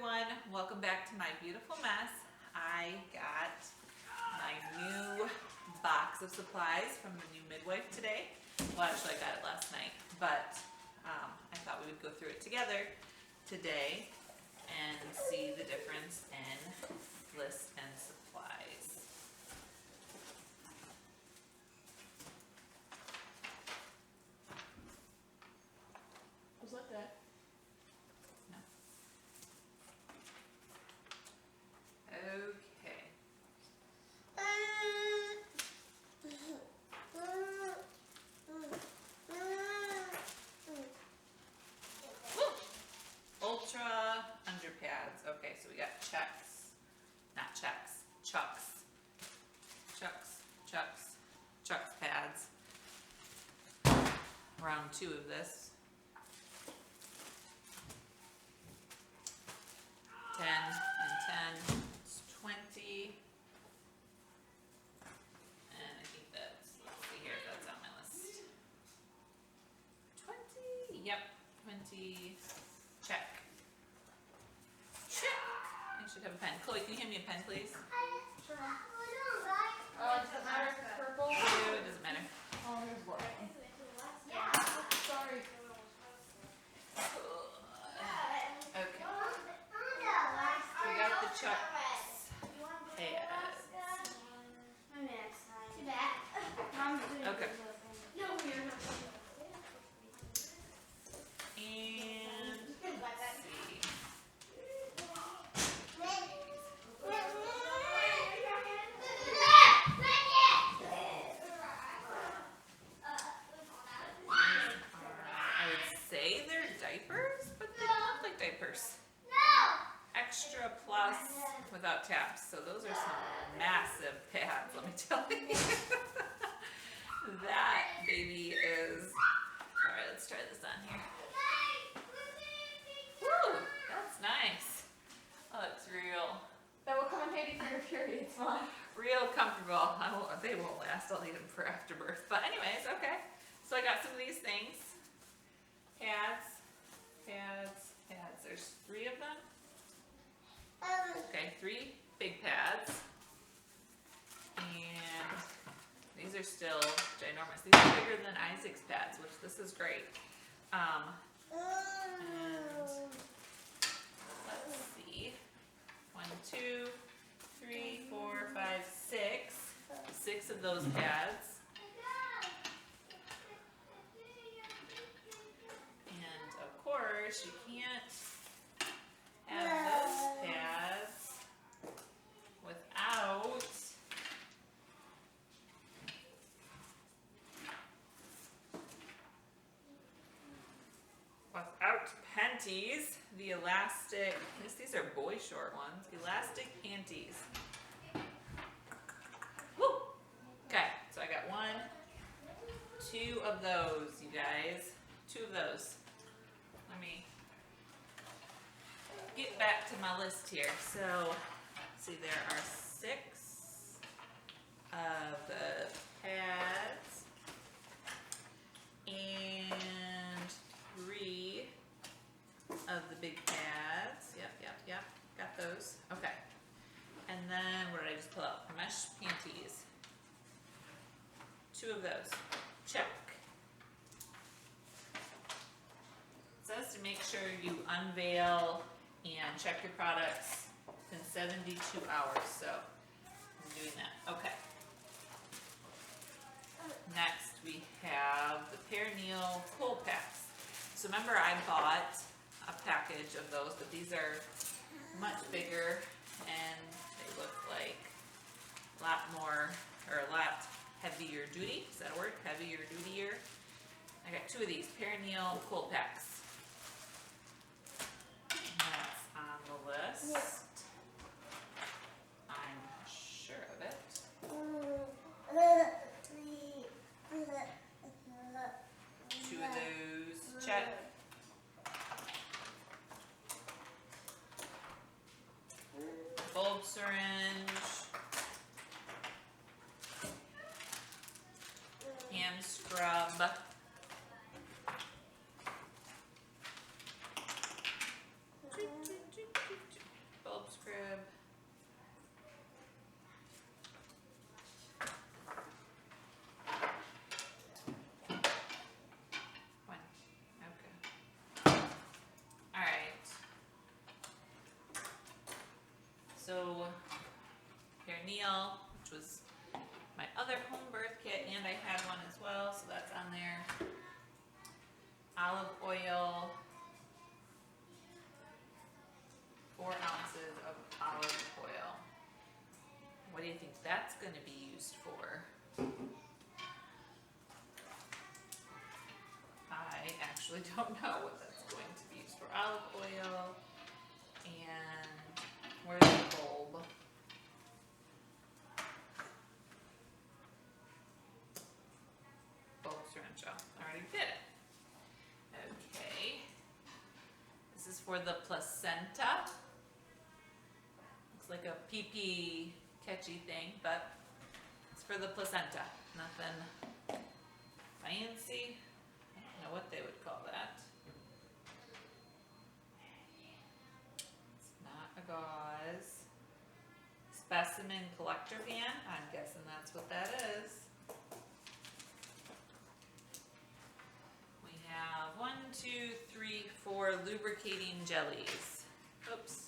everyone, welcome back to my beautiful mess. I got my new box of supplies from the new midwife today. Well, actually I got it last night, but I thought we would go through it together today and see the difference in list and supplies. Was that that? No. Okay. Ultra underpads. Okay, so we got checks, not checks, chucks. Chucks pads. Round 2 of this. 10 and 10, it's 20. And I think that's, let's see here, that's on my list. 20, yep, 20, check. I should have a pen. Chloe, can you hand me a pen, please? Sure. Does it matter if it's purple? No, it doesn't matter. Oh, here's what. Sorry. Okay. We got the chucks pads. Okay. And let's see. I would say they're diapers, but they don't look like diapers. Extra plus without tabs. So those are some massive pads, let me tell you. That baby is. Alright, let's try this on here. Woo! That's nice. Oh, that's real. That will come in handy for your periods, Mom. Real comfortable. They won't last. I'll need them for afterbirth. But anyways, okay. So I got some of these things. Pads. There's 3 of them. Okay, 3 big pads. And these are still ginormous. These are bigger than Isaac's pads, which this is great. And let's see. 1, 2, 3, 4, 5, 6. 6 of those pads. And of course, you can't have those pads without panties. The elastic, I guess these are boy short ones. Elastic panties. Woo! Okay, so I got 1, 2 of those, you guys. 2 of those. Let me get back to my list here. So, see, there are 6 of the pads and 3 of the big pads. Yep. Got those. Okay. And then, what did I just pull out? Mesh panties. 2 of those. Check. It says to make sure you unveil and check your products in 72 hours. So, I'm doing that. Okay. Next, we have the perineal cold packs. So remember, I bought a package of those, but these are much bigger and they look like a lot more, or a lot heavier duty. Is that a word? Heavier, dutier. I got 2 of these perineal cold packs. And that's on the list. I'm sure of it. 2 of those. Check. Bulb syringe. Hand scrub. crib. One. Okay. Alright. So, perineal, which was my other home birth kit, and I had one as well, so that's on there. Olive oil, 4 ounces of olive oil. What do you think that's going to be used for? I actually don't know what that's going to be used for. Olive oil, and where's the bulb? Bulb syringe. Oh, I already did it. Okay. This is for the placenta. Looks like a pee-pee catchy thing, but it's for the placenta. Nothing fancy. I don't know what they would call that. It's not a gauze. Specimen collector pan. I'm guessing that's what that is. We have 1, 2, 3, 4 lubricating jellies. Oops.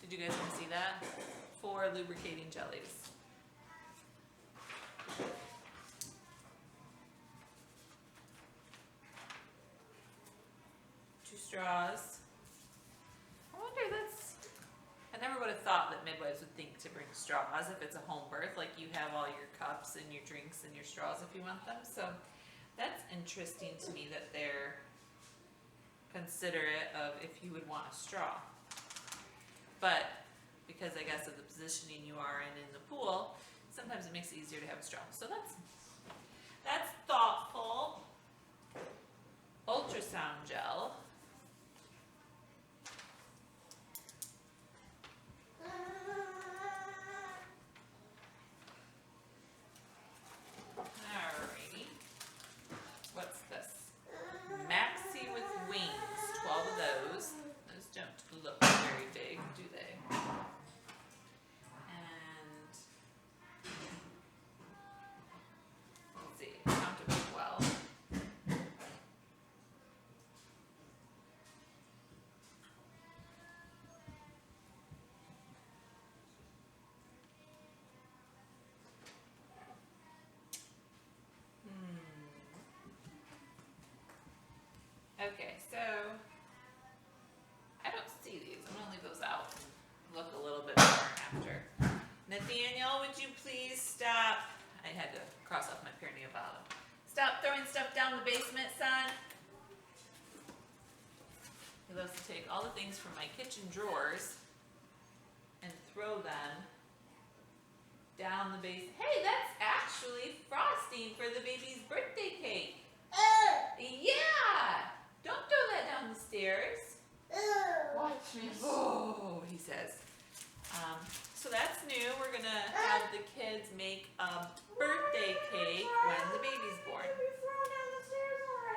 Did you guys want to see that? 4 lubricating jellies. Two straws. I wonder, I never would have thought that midwives would think to bring straws if it's a home birth. Like, you have all your cups and your drinks and your straws if you want them. So that's interesting to me that they're considerate of if you would want a straw. But because I guess of the positioning you are in the pool, sometimes it makes it easier to have a straw. So that's thoughtful. Ultrasound gel. Alrighty. What's this? Maxi with wings. 12 of those. Those don't look very big, do they? And let's see, count it as well. Okay, so I don't see these. I'm gonna leave those out and look a little bit more after. Nathaniel, would you please stop? I had to cross off my perineal bottom. Stop throwing stuff down the basement, son. He loves to take all the things from my kitchen drawers and throw them down the basement. Hey, that's actually frosting for the baby's birthday cake. Yeah! Don't throw that down the stairs. Watch me. Oh, he says. So that's new. We're gonna have the kids make a birthday cake when the baby's born.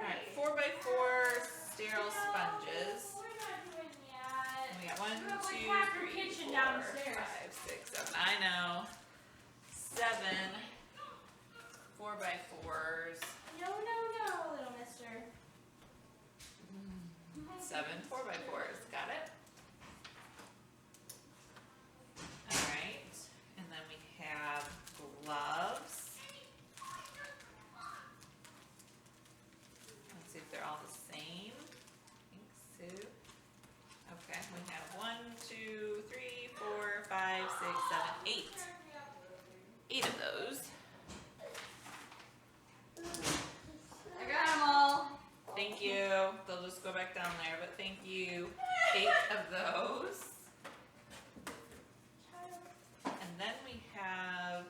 Alright, 4x4 sterile sponges. We're not doing yet. And we got 1, Look, 2, we have her 3, kitchen 4, downstairs. 5, 6, 7. I know. 7 4x4s. No, little mister. 7 4x4s. Got it? Alright. And then we have gloves. Let's see if they're all the same. I think so. Okay, we have 1, 2, 3, 4, 5, 6, 7, 8. 8 of those. I got them all. Thank you. They'll just go back down there, but thank you. 8 of those. And then we have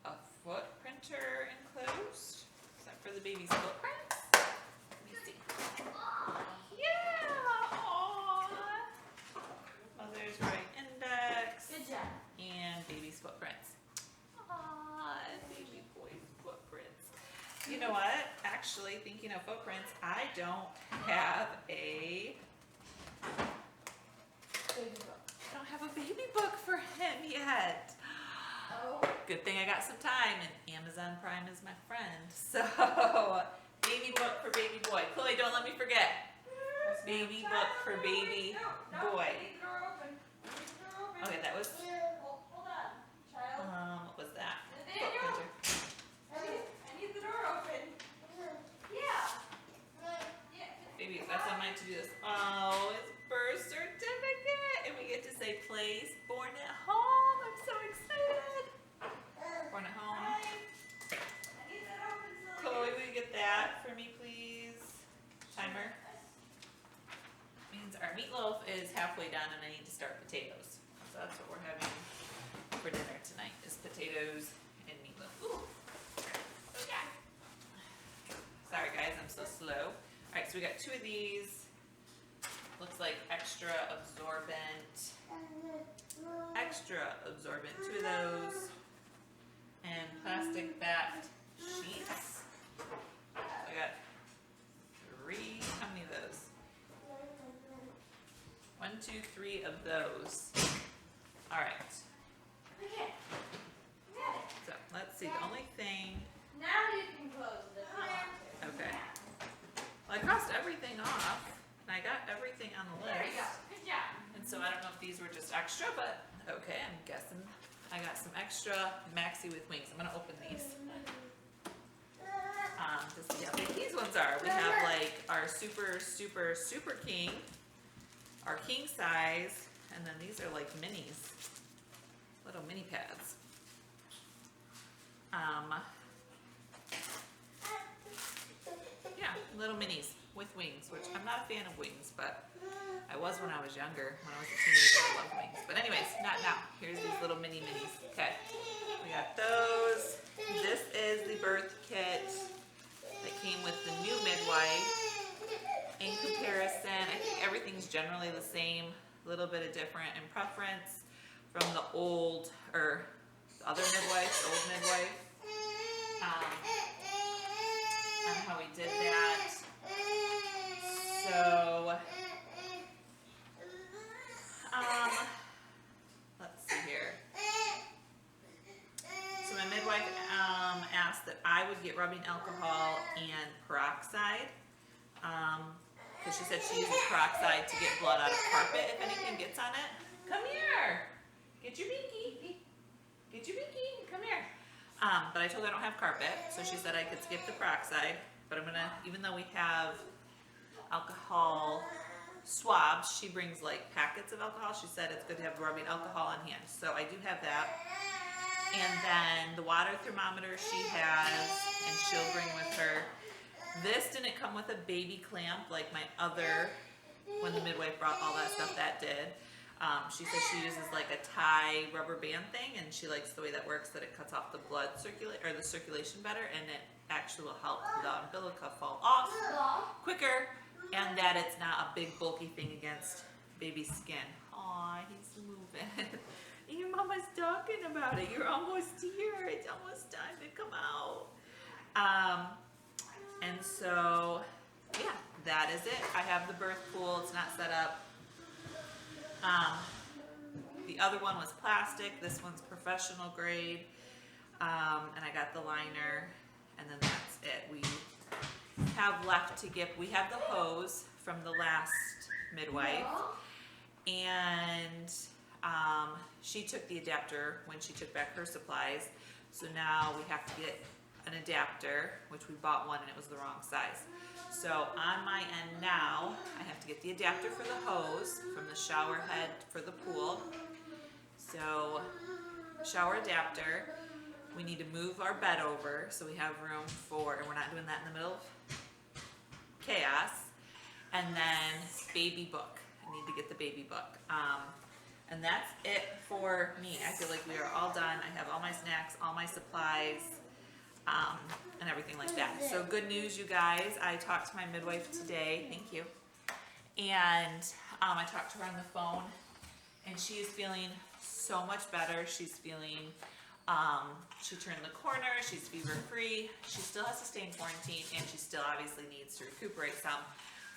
a foot printer enclosed. Is that for the baby's footprints? Let me see. Yeah! Aww. Mother's right index. Good job. And baby's footprints. Aww, baby boy's footprints. You know what? Actually, thinking of footprints, I don't have a Good thing I got some time, and Amazon Prime is my friend. So, baby book for baby boy. Chloe, don't let me forget. Baby book for baby boy. Okay, that was. Hold on, child. What was that? Nathaniel? I need the door open. Yeah. Baby, that's on my to-do list. Oh, it's birth certificate, and we get to say place born at home. I'm so excited. Born at home. Hi. I need that open so Chloe, will you get that for me, please? Timer. Means our meatloaf is halfway done, and I need to start potatoes. So that's what we're having for dinner tonight: is potatoes and meatloaf. Ooh. Okay. Sorry, guys, I'm so slow. All right, so we got 2 of these. Looks like extra absorbent. Extra absorbent. 2 of those. And plastic backed sheets. I got 3. How many of those? 1, 2, 3 of those. All right. Okay. Got it. So let's see. The only thing. Now you can close it if you want to. Okay. Well, I crossed everything off, and I got everything on the list. There you go. Good job. And so I don't know if these were just extra, but okay, I'm guessing I got some extra maxi with wings. I'm gonna open these. To see how big these ones are. We have like our super, super, super king, our king size, and then these are like minis, little mini pads. Yeah, little minis with wings, which I'm not a fan of wings, but I was when I was younger. When I was a teenager, I loved wings. But anyways, not now. Here's these little mini minis. Okay, we got those. This is the birth kit that came with the new midwife. In comparison, I think everything's generally the same, a little bit of different in preference from the old, or the other midwife, the old midwife. On how we did that. So, let's see here. So my midwife asked that I would get rubbing alcohol and peroxide, because she said she uses peroxide to get blood out of carpet if anything gets on it. Come here. Get your binky. Get your binky. Come here. But I told her I don't have carpet, so she said I could skip the peroxide. But I'm gonna, even though we have alcohol swabs, she brings like packets of alcohol. She said it's good to have rubbing alcohol on hand. So I do have that. And then the water thermometer she has, and she'll bring with her. This didn't come with a baby clamp like my other, when the midwife brought all that stuff, that did. She says she uses like a tie rubber band thing, and she likes the way that works, that it cuts off the blood the circulation better, and it actually will help the umbilica fall off quicker, and that it's not a big bulky thing against baby's skin. Aw, he's moving. Your mama's talking about it. You're almost here. It's almost time to come out. And so, yeah, that is it. I have the birth pool. It's not set up. The other one was plastic. This one's professional grade. And I got the liner, and then that's it. We have left to give, we have the hose from the last midwife, and she took the adapter when she took back her supplies. So now we have to get an adapter, which we bought one and it was the wrong size. So on my end now, I have to get the adapter for the hose from the shower head for the pool. So shower adapter, we need to move our bed over so we have room for, and we're not doing that in the middle of chaos. And then baby book, I need to get the baby book. And that's it for me. I feel like we are all done. I have all my snacks, all my supplies, and everything like that. So good news, you guys. I talked to my midwife today. Thank you. And I talked to her on the phone, and she is feeling so much better. She's feeling, she turned the corner. She's fever free. She still has to stay in quarantine, and she still obviously needs to recuperate some.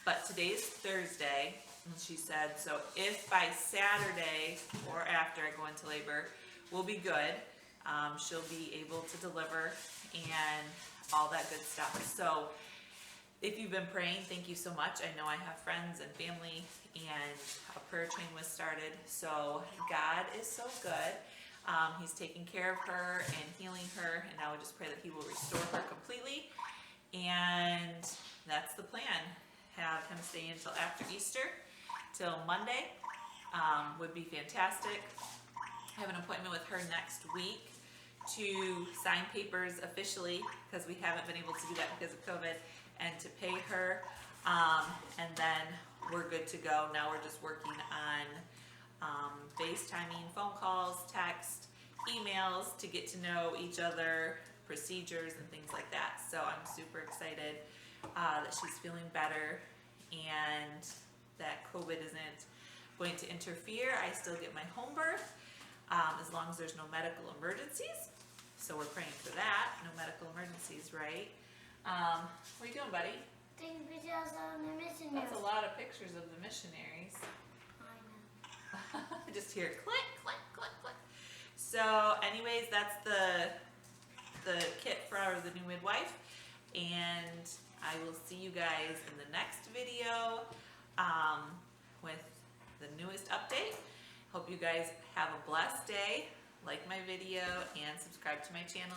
But today's Thursday, and she said, so if by Saturday or after I go into labor, we'll be good. she'll be able to deliver and all that good stuff. So if you've been praying, thank you so much. I know I have friends and family, and a prayer chain was started. So God is so good. He's taking care of her and healing her, and I would just pray that He will restore her completely. And that's the plan. Have him stay until after Easter, till Monday. Would be fantastic. I have an appointment with her next week to sign papers officially, because we haven't been able to do that because of COVID, and to pay her. And then we're good to go. Now we're just working on FaceTiming, phone calls, text, emails to get to know each other, procedures and things like that. So I'm super excited that she's feeling better and that COVID isn't going to interfere. I still get my home birth as long as there's no medical emergencies. So we're praying for that. No medical emergencies, right? What are you doing, buddy? Taking pictures of the missionaries. That's a lot of pictures of the missionaries. I know. I just hear click, click, click, click. So anyways, that's the kit for the new midwife. And I will see you guys in the next video with the newest update. Hope you guys have a blessed day. Like my video and subscribe to my channel if